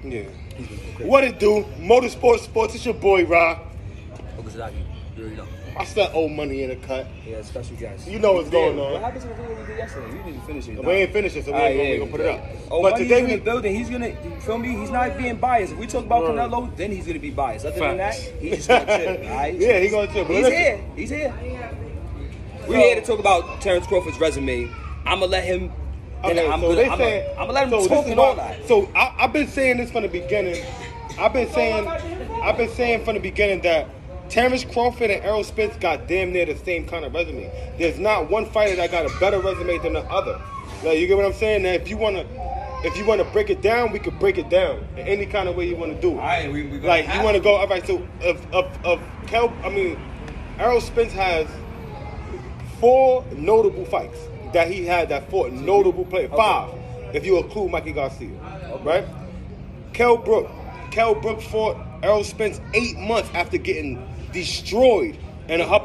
Yeah. What it do? Motorsports Sports. It's your boy, Ra. Koka, you already know. I still owe money in the cut. Yeah, special guest. You know what's going on. What happened to the video we did yesterday? We didn't finish it. We ain't finished it, so we gonna put it up. Oh, but today we in the building. He's gonna, you feel me? He's not being biased. If we talk about Canelo, then he's gonna be biased. Other than that, he's just gonna chill. Right? Yeah, he's gonna chill. He's here. We're here to talk about Terrence Crawford's resume. I'm gonna let him. I'm gonna let him talk and all that. So I've been saying this from the beginning. I've been saying from the beginning that Terrence Crawford and Errol Spence got damn near the same kind of resume. There's not one fighter that got a better resume than the other. Like, you get what I'm saying? Now, if you wanna break it down, we could break it down in any kind of way you wanna do. All right, we like you wanna go. All right, so Errol Spence has 4 notable fights that he had that fought notable players. 5, if you include Mikey Garcia, right? Kell Brook fought Errol Spence 8 months after getting destroyed in a higher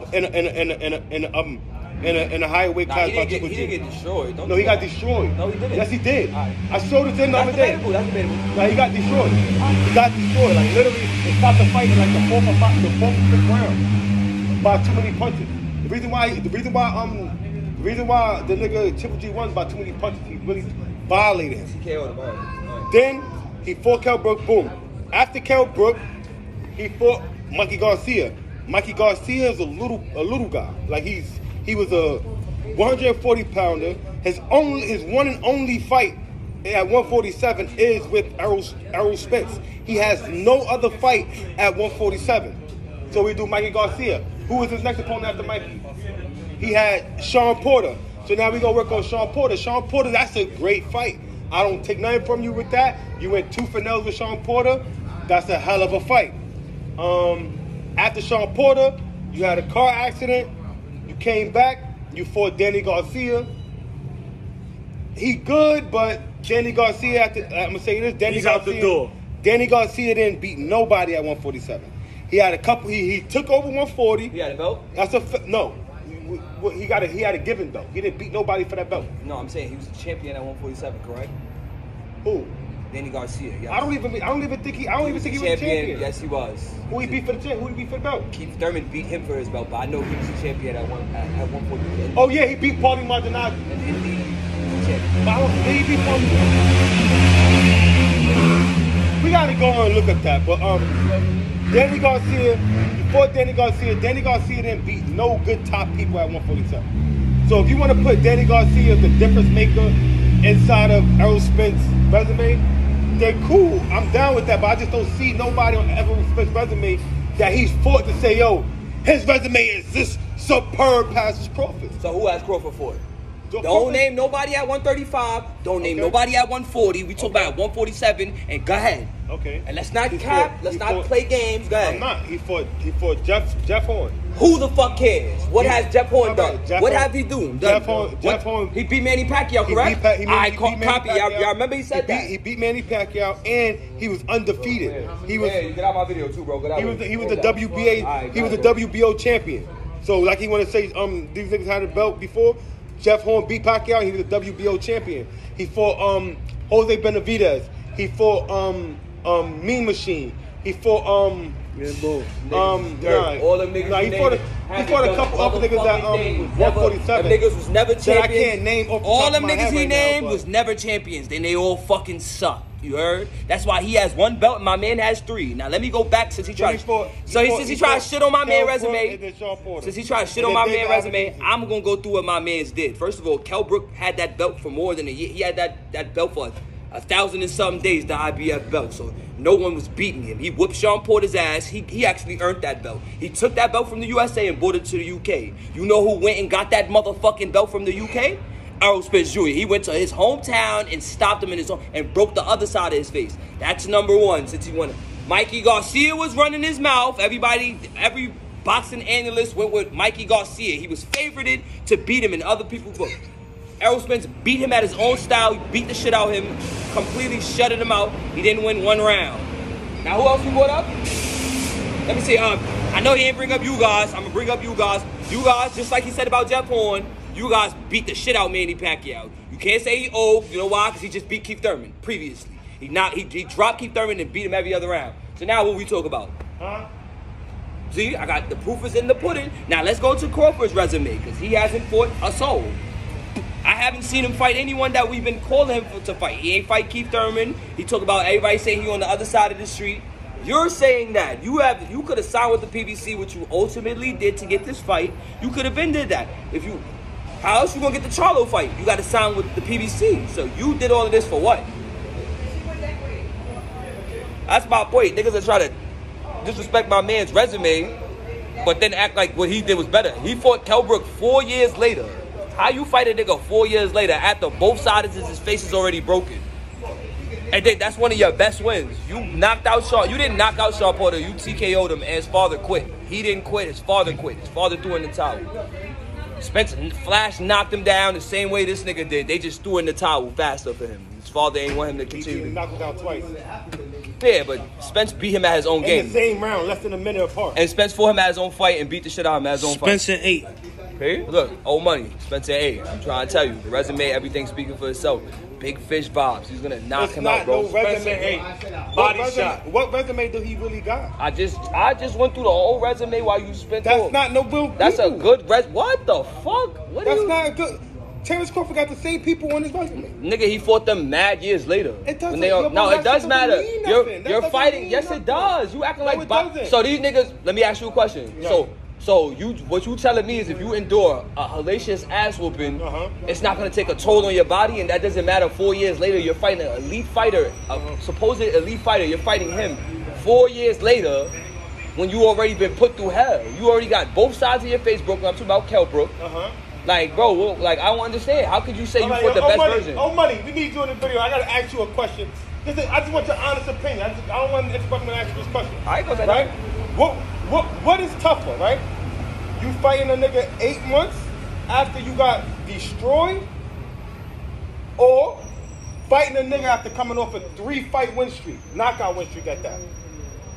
weight class. He didn't get destroyed. No, he got destroyed. No, he didn't. Yes, he did. Right. I showed it to him the other day. That's debatable. Like, he got destroyed. He got destroyed. Like, literally, they stopped the fight in like the 4th or 5th round by too many punches. The reason why the nigga Triple G won by too many punches, he really violated him. He KO'd him. Right. Then he fought Kell Brook. Boom. After Kell Brook, he fought Mikey Garcia. Mikey Garcia is a little guy. Like, he was a 140 pounder. His one and only fight at 147 is with Errol Spence. He has no other fight at 147. So we do Mikey Garcia. Who was his next opponent after Mikey? He had Sean Porter. So now we're going to work on Sean Porter. Sean Porter, that's a great fight. I don't take nothing from you with that. You went 2 for nails with Sean Porter. That's a hell of a fight. After Sean Porter, you had a car accident. You came back. You fought Danny Garcia. He good, but Danny Garcia, I'm going to say this. He's out the door. Danny Garcia didn't beat nobody at 147. He had a couple. He took over 140. He had a belt? That's no. He had a given belt. He didn't beat nobody for that belt. No, I'm saying he was a champion at 147, correct? Who? Danny Garcia. Yes. I don't even think he was a champion. Yes, he was. Who he beat for the belt? Keith Thurman beat him for his belt, but I know he was a champion at 140. Oh yeah, he beat Paulie Maldonado. And Indy was a champion. Did he beat Paulie? We gotta go and look at that. But Danny Garcia, he fought Danny Garcia. Danny Garcia didn't beat no good top people at 147. So if you want to put Danny Garcia as the difference maker inside of Errol Spence's resume, then cool. I'm down with that, but I just don't see nobody on Errol Spence's resume that he's fought to say, yo, his resume is this superb past Crawford. So who has Crawford fought? Don't name nobody at 135. Don't name nobody at 140. We talk about 147, and go ahead. Okay. And let's not cap. Let's not play games. Go ahead. I'm not. He fought Jeff Horn. Who the fuck cares? What has Jeff Horn done? What have he done? Jeff Horn. He beat Manny Pacquiao, correct? He beat copy. Y'all remember he said that? He beat Manny Pacquiao, and he was undefeated. You get out my video too, bro. He was the WBA. He was the WBO champion. So like he want to say, these niggas had a belt before. Jeff Horn beat Pacquiao. He was the WBO champion. He fought Jose Benavidez. He fought Mean Machine. He fought all them niggas. He fought a couple other niggas that was 147. Them niggas was never champions. That I can't name off the all top them of my niggas head he right named now, was never champions. Then they all fucking suck. You heard? That's why he has 1 belt and my man has 3. Now let me go back since he tried. Since he tried to shit on my man resume. Since he tried to shit on my man resume, I'm gonna go through what my man's did. First of all, Kell Brook had that belt for more than a year. He had that belt for 1,000 and something days, the IBF belt. So no one was beating him. He whooped Sean Porter's ass. He actually earned that belt. He took that belt from the USA and brought it to the UK. You know who went and got that motherfucking belt from the UK? Errol Spence Jr. He went to his hometown and stopped him in his home and broke the other side of his face. That's number 1 since he won it. Mikey Garcia was running his mouth. Every boxing analyst went with Mikey Garcia. He was favorited to beat him in other people's books. Errol Spence beat him at his own style. He beat the shit out of him, completely shutted him out. He didn't win 1 round. Now who else we brought up? Let me see. I know he didn't bring up you guys. I'm gonna bring up you guys. You guys, just like he said about Jeff Horn, you guys beat the shit out of Manny Pacquiao. You can't say he old. You know why? Because he just beat Keith Thurman previously. He dropped Keith Thurman and beat him every other round. So now what we talk about? Huh? See, I got the proof is in the pudding. Now let's go to Crawford's resume because he hasn't fought a soul. I haven't seen him fight anyone that we've been calling him to fight. He ain't fight Keith Thurman. He talk about everybody saying he on the other side of the street. You're saying that you could have signed with the PBC, which you ultimately did to get this fight. You could have been did that. How else you gonna get the Charlo fight? You got to sign with the PBC. So you did all of this for what? That's my point. Niggas are trying to disrespect my man's resume, but then act like what he did was better. He fought Kell Brook 4 years later. How you fight a nigga 4 years later after both sides of his face is already broken? And then that's one of your best wins. You knocked out Shaw. You didn't knock out Shaw Porter. You TKO'd him and his father quit. He didn't quit. His father quit. His father threw in the towel. Spence Flash knocked him down the same way this nigga did. They just threw in the towel faster for him. His father ain't want him to continue. He knocked him down twice. Yeah, but Spence beat him at his own game. In the same round, less than a minute apart. And Spence fought him at his own fight and beat the shit out of him at his own fight. Spence in 8. Okay, look, old money. Spence in 8. I'm trying to tell you, the resume, everything speaking for itself. Big fish vibes. He's gonna knock him out, bro. No resume. What resume do he really got? I just went through the whole resume while you spent. That's not no real. That's a good What the fuck? That's not good. Terrence Crawford got the same people on his resume. Nigga, he fought them mad years later. It doesn't. No, it does matter. You're fighting. Yes, nothing. it does. You acting like. It doesn't. So these niggas. Let me ask you a question. Yeah. So what you telling me is if you endure a hellacious ass whooping, it's not gonna take a toll on your body, and that doesn't matter. 4 years later, you're fighting an elite fighter, a supposed elite fighter. You're fighting him 4 years later, when you already been put through hell. You already got both sides of your face broken. I'm talking about Kell Brook. Like, bro, like I don't understand. How could you say you fought the best version? Oh, money. We need you in the video. I gotta ask you a question. I just want your honest opinion. I don't want everybody to ask you this question. All right, go ahead. Right? What is tougher, right? You fighting a nigga 8 months after you got destroyed, or fighting a nigga after coming off a 3-fight win streak, knockout win streak at that?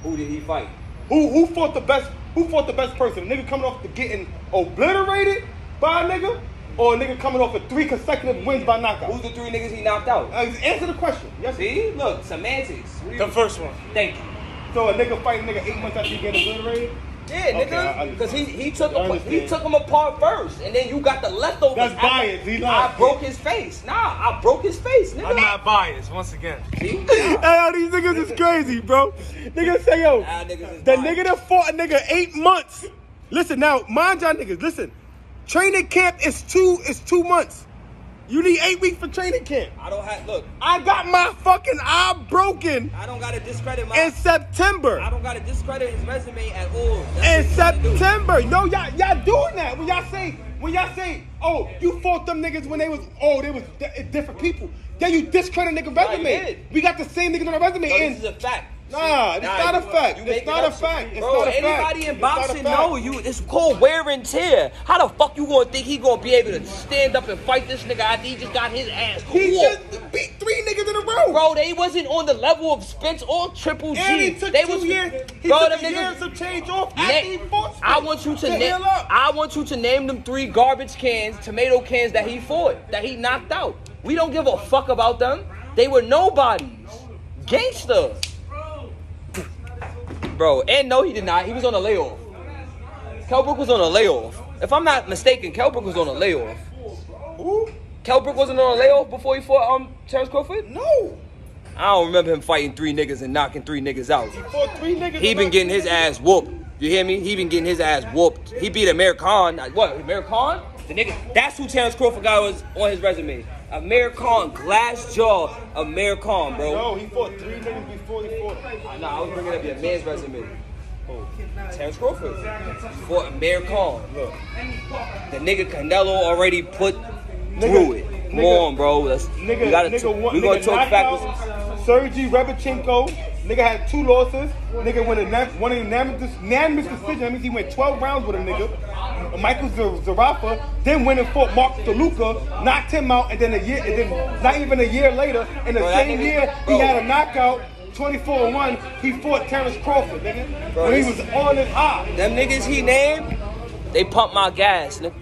Who did he fight? Who fought the best? Who fought the best person? A nigga coming off the getting obliterated by a nigga, or a nigga coming off of 3 consecutive wins by knockout? Who's the 3 niggas he knocked out? Answer the question. Yes. See, look, semantics. The first one. Thank you. So a nigga fighting a nigga 8 months after he get obliterated? Yeah, nigga, because he took him apart first, and then you got the leftovers. That's biased. I broke his face. I broke his face, nigga. I'm not biased, once again. Hey, yo, these niggas is crazy, bro. Niggas say, yo, the nigga that fought a nigga 8 months. Listen, now, mind y'all niggas, listen. Training camp is 2 months. You need 8 weeks for training camp. I got my fucking eye broken. I don't gotta discredit in September. I don't gotta discredit his resume at all. In September. No, y'all doing that. When y'all say, oh, you fought them niggas when they was different people. Then you discredit nigga resume. We got the same niggas on our resume. No, this is a fact. Nah, it's not a fact. It's not a fact. Bro, anybody in boxing know you. It's called wear and tear. How the fuck you gonna think he gonna be able to stand up and fight this nigga after he just got his ass whooped? He just beat 3 niggas in a row. Bro, they wasn't on the level of Spence or Triple G. And he took 2 years. He took years to change off after he fought Spence. I want you to name them 3 garbage cans, tomato cans that he fought, that he knocked out. We don't give a fuck about them. They were nobodies. Gangsta. Bro, and no, he did not. He was on a layoff. Kell Brook was on a layoff. If I'm not mistaken, Kell Brook was on a layoff. Who? Kell Brook wasn't on a layoff before he fought Terrence Crawford? No. I don't remember him fighting 3 niggas and knocking 3 niggas out. He fought 3 niggas. He been getting his ass whooped. You hear me? He been getting his ass whooped. He beat Amir Khan. What? Amir Khan? The nigga. That's who Terrence Crawford guy was on his resume. Amir Khan, glass jaw, Amir Khan, bro. No, he fought 3 niggas before he fought. Nah, I was bringing up your man's resume. Oh, Terrence Crawford. He fought Amir Khan. Look, the nigga Canelo already put through it. Come on, bro. We gonna talk backwards. Sergey Rebachenko. Nigga had 2 losses. Nigga won a unanimous decision. That means he went 12 rounds with a nigga. Michael Zarafa then went and fought Mark DeLuca, knocked him out, and then not even a year later, in the same year, he had a knockout. 24-1, he fought Terrence Crawford, nigga. Bro, when he was on his high. Them niggas he named, they pumped my gas, nigga.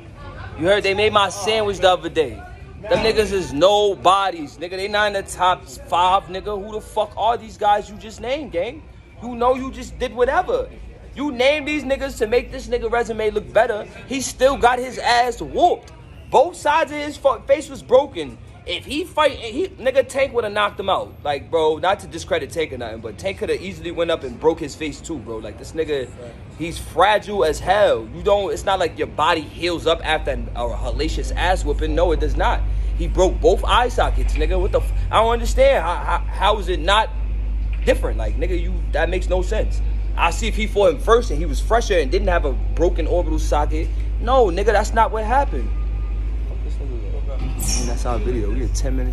You heard they made my sandwich the other day. Them niggas is nobodies, nigga. They not in the top 5, nigga. Who the fuck are these guys you just named, gang? You know you just did whatever. You named these niggas to make this nigga resume look better. He still got his ass whooped. Both sides of his face was broken. If he fight, nigga, Tank would have knocked him out. Like, bro, not to discredit Tank or nothing, but Tank could have easily went up and broke his face too, bro. Like, this nigga, he's fragile as hell. It's not like your body heals up after a hellacious ass whooping. No, it does not. He broke both eye sockets, nigga. I don't understand. How is it not different? Like, nigga, that makes no sense. I see if he fought him first and he was fresher and didn't have a broken orbital socket. No, nigga, that's not what happened. That's our video. We get 10 minutes.